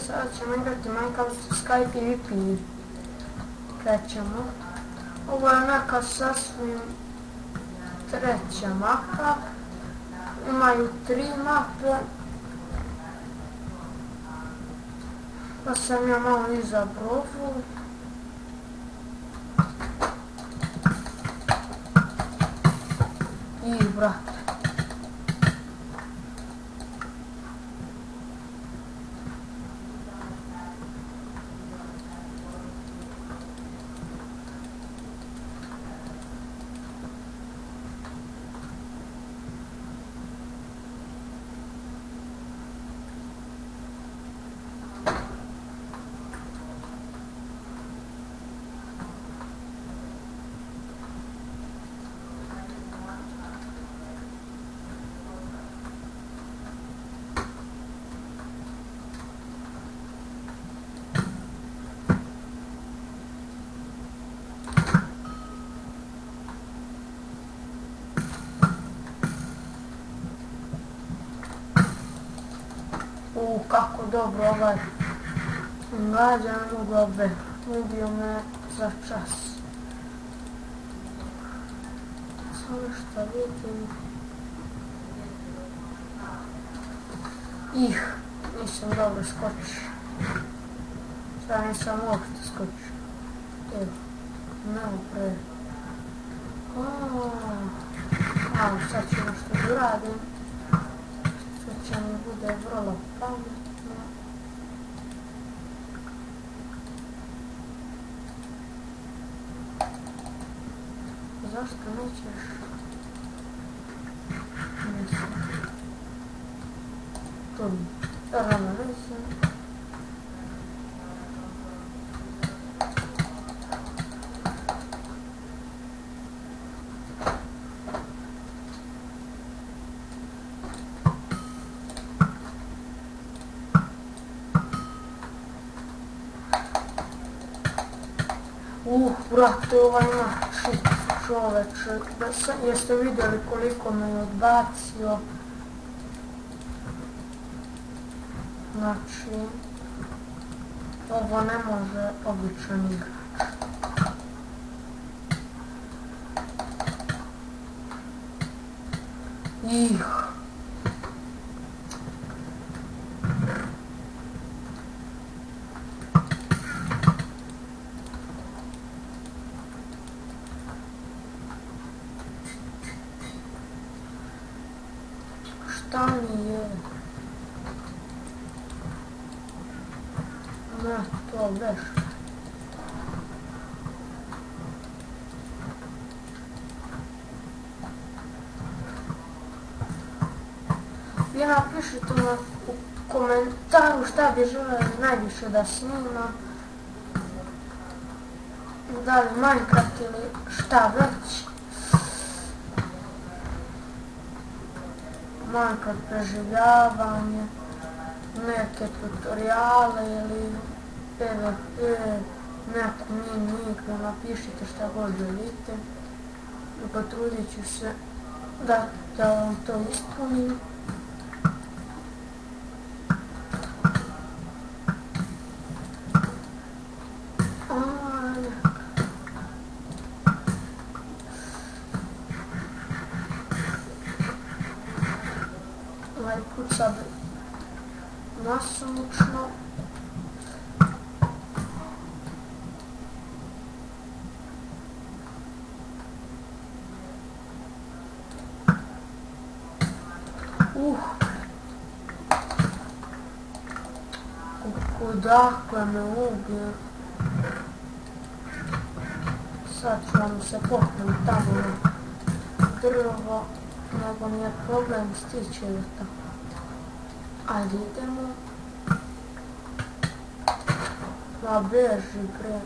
sada ćemo igrati Minecraft Sky PvP. Krećemo. Ovo je neka sasvim treća mapa. Imaju 3 mape. Pa sam ja malo izabrao ovu. I brate. Kako dobro ovaj mlađan ugobe, ubio me za čas. Samo što vidim. Nisam dobro skočio. Sada nisam uopšte skočio. Evo, nema pre. Sad ću nešto da uradim. Što će mi bude vrlo pametno. Zašto nećeš? Mislim. To mi. Rano resim. Brate, ovaj naši čoveče, jeste vidjeli koliko me je odbacio? Znači, ovo ne može običan igrač. Šta mi je? Ne, to veš. Vi napišite u komentaru šta bi želeli najviše da snimam. Da li Minecraft ili šta već. Minecraft preživljavanje, neke tutoriale ili PvP, neku mini igru, napišite šta god želite i potrudit ću se da vam to ispunim. Ovaj put sad nasumično. Odakle me ubio. Sad ću vam se popnem tamo na drvo, nego mi je problem stići do tamo. Ajde idemo. Ma beži bre.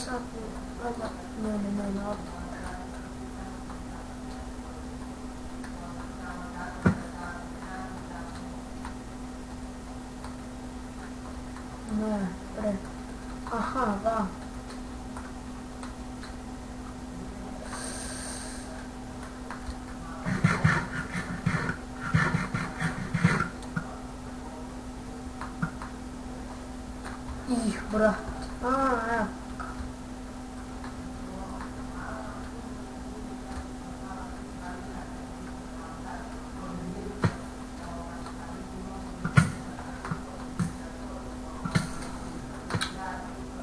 Sad ne, Ih, brat. Evo ga.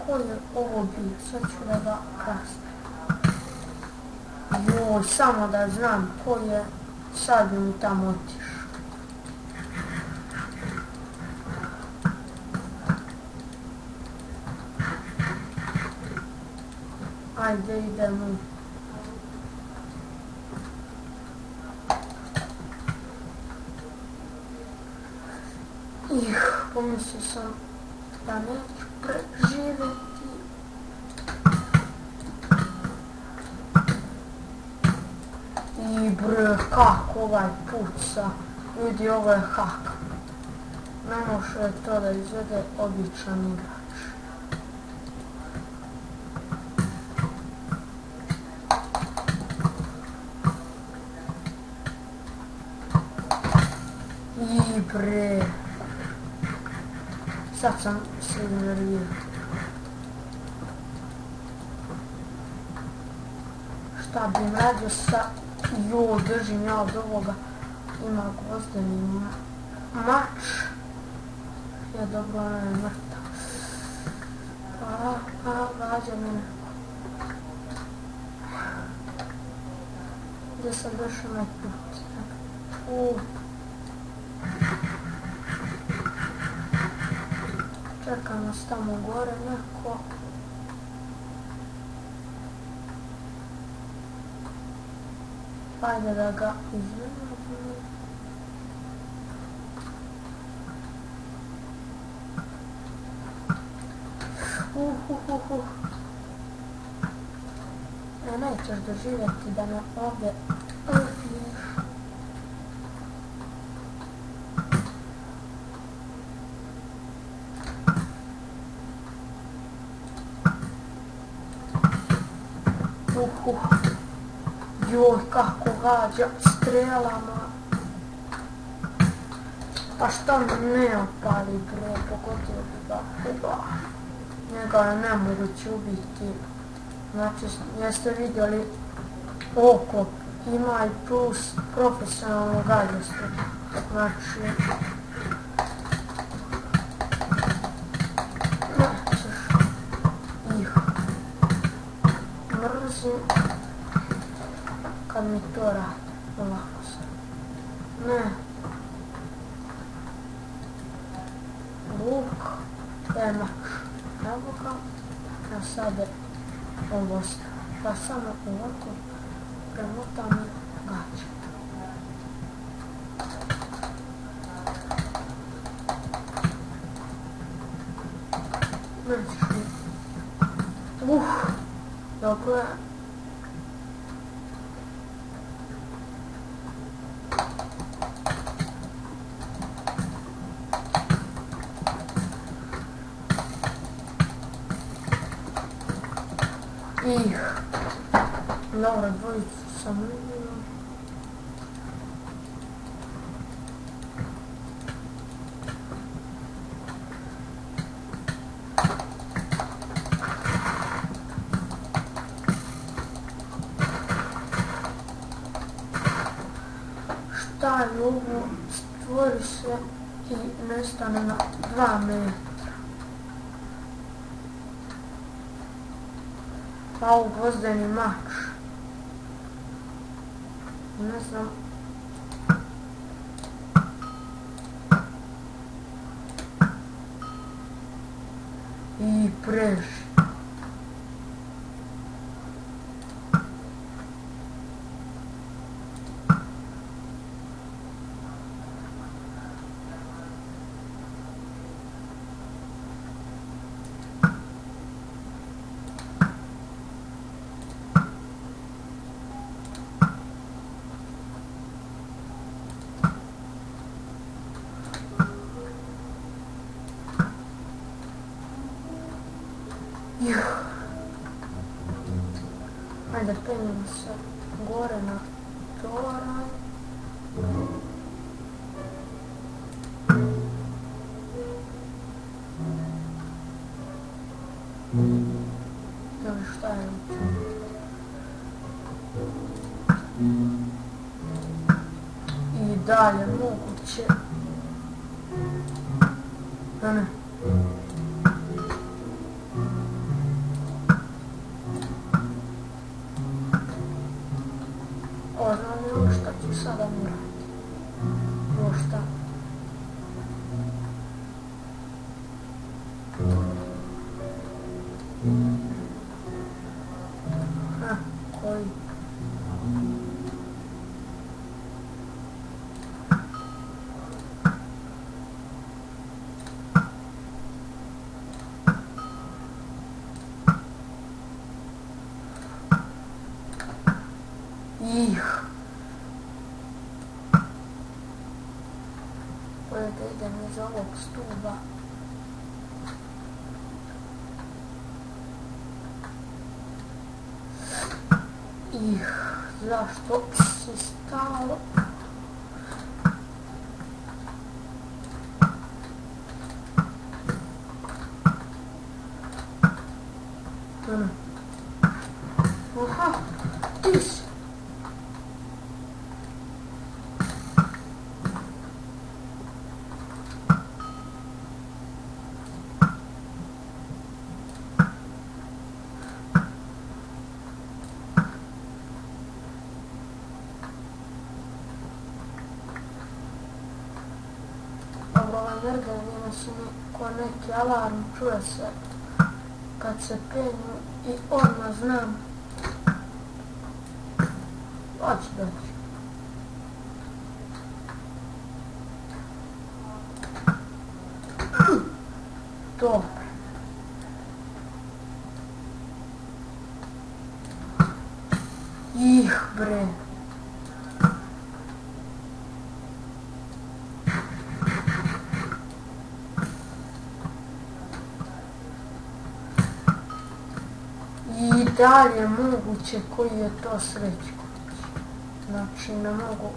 Ko je ovo bio? Sad ću da ga kasnim. Joj, samo da znam ko je, sad bi mi tamo otišao. Ajde, idemo. Pomislio sam da neću preživjeti. I bre, kako ovaj puca. Vidi, ovo je hak. Ne može to da izvede običan igrač. I bre. Sad sam se nervirao. Šta bi radio sa... Joj, držim ja od ovoga. Ima gvozdeni mač. Je dobro, ona je mrtav. Gađa mene. Gdje sam došao na put? Čeka nas tamo gore neko. Ajde da ga izvedemo. Nećeš doživjeti da me ovdje ubiješ. Joj, kako gađa strelama. Pa šta mi ne opali, bre, pogodio bi ga kuba. Njega je nemoguće ubiti. Znači, jeste vidjeli oko, ima i plus profesionalno gađastvo. Znači, nećeš ih. Mrzim kad mi to radi, ovako se. Ne. Luk, mač. Evo ga, a sada ovo stavim. Pa samo ovako premotam i gađam. Nećeš mi. Dobro je. Dobro, dvojicu sam ubio. Šta je ovo? Stvori se i nestane na 2 metra. Pa u gvozdeni mač. Ne znam. I preži. Ajde, penjemo se gore na toranj. I dalje moguće. Ne. O, znam li šta ću sada morati. Ovo šta. Koji? Bolje da idem iz ovog stuba. Zašto si stalo? Aha, ti si. Energane su mi ko neki alarm, čuje se kad se penju i odmah znam. Doći. Dobro. Bre. I dalje moguće koji je to Srećko. Znači ne mogu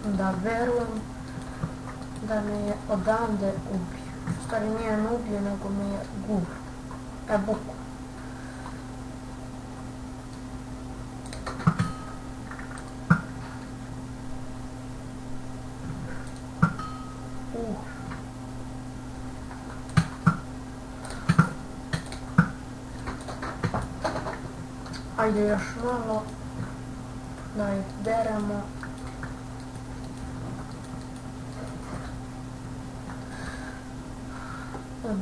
da verujem da me je odande ubio. Stari nije me ubio, nego me je gurno. Buku. Ajde još malo da ih deremo.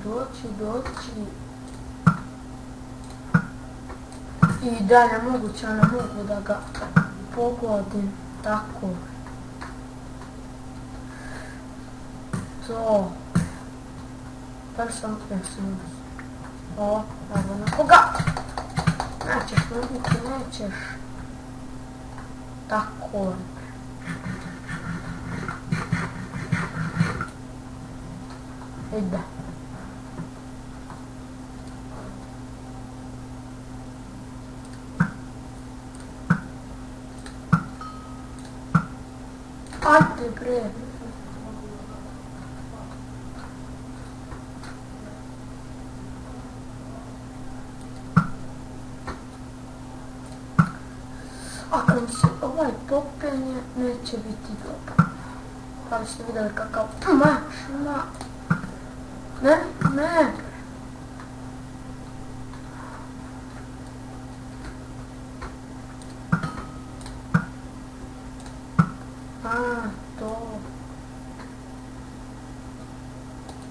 Doći. I dalje moguće, ne mogu da ga pogodim. Tako. To. Da sam pesam. O, evo na koga? Nećeš nuditi, nećeš. Tako. Ide. Ajde bre. Ako mi se ovaj popenje, neće biti dobro. Pa li ste vidjeli kakav maš ima? Ne.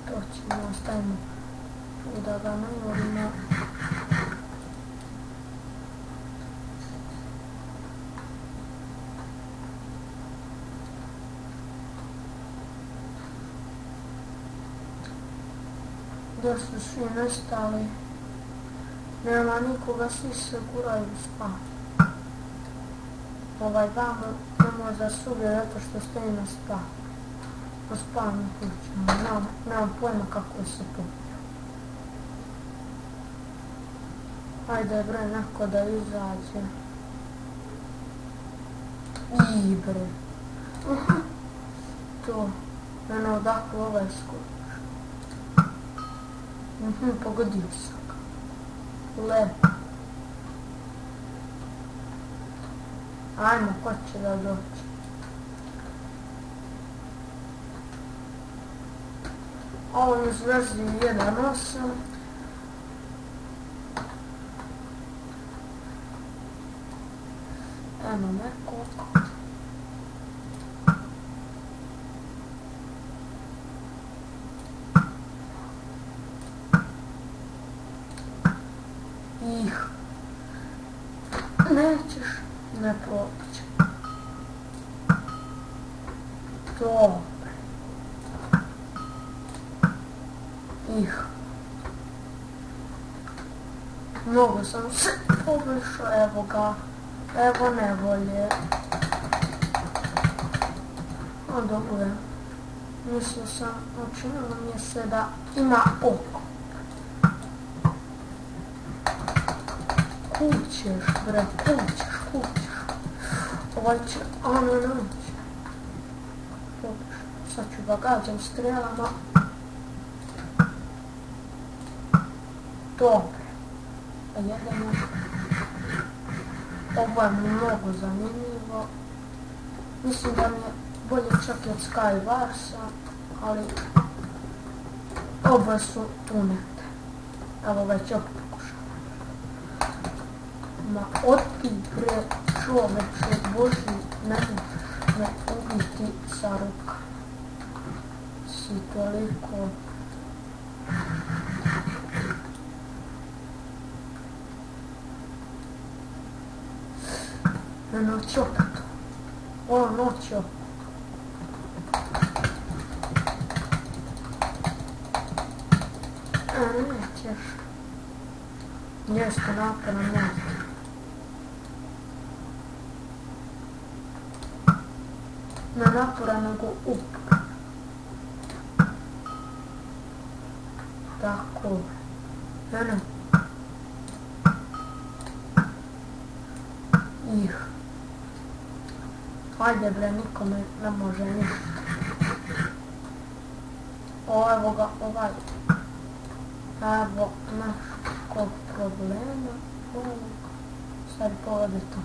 To ćemo ostavimo tu da ga ne volimo. Da su svi nestali, nema nikoga, svi se guraju spa. Ovaj vamo ne može da se ubije zato što stoji na spa. Na spavnim kućama, nemam pojma kako se popio. Ajde bre, neko da izađe. Bre. To, mene odakle ovaj skoči. Pogodio sam ga. Lepo. Ajmo, ko će da doći? Ovo mi zvezi 1.8. Eno nekog. Ih. Nećeš, ne proći. Dobre. Ih. Mnogo sam se poboljšao, evo ga. Evo nevolje. O, dobro je. Mislio sam, učinilo mi je se da ima oko. Kućeš, bre, kućeš. Ovaj će, neće. Sad ću ga gađam strelama. Dobre. A jedemo. Ovo je mnogo zanimljivo. Mislim da mi je bolje čak i od Skywarsa, ali oboje su tunete. Evo već opet pokušam. Ma oti bre čoveče Boži, ne možeš me ubiti sa ruka. Si toliko... Noć opet. Ovo noć opet. Nećeš. Nešto napravno neće. Ne napora nego upor. Tako. Eno. Ih. Hajde bre, nikome ne može ništa. Evo ga, ovaj. Evo naškog problema. Sad pogledaj to.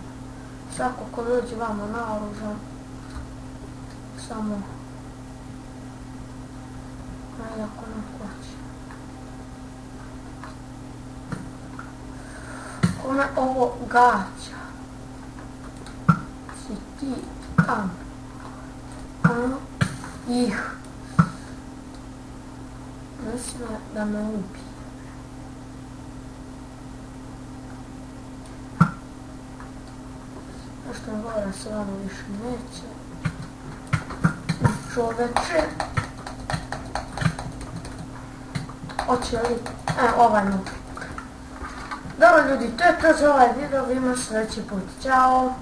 Svako ko dođe vamo naoružan, samo... Ajde ako ne hoće. Kome ovo gađa? Si ti tam? Ih. Ne smije da me ubije. Nešto mi govora se vamo više neće. Čoveče. Oće li? Ovaj nutrik. Dobro ljudi, to je to za ovaj video, vidimo se sljedeći put. Ćao!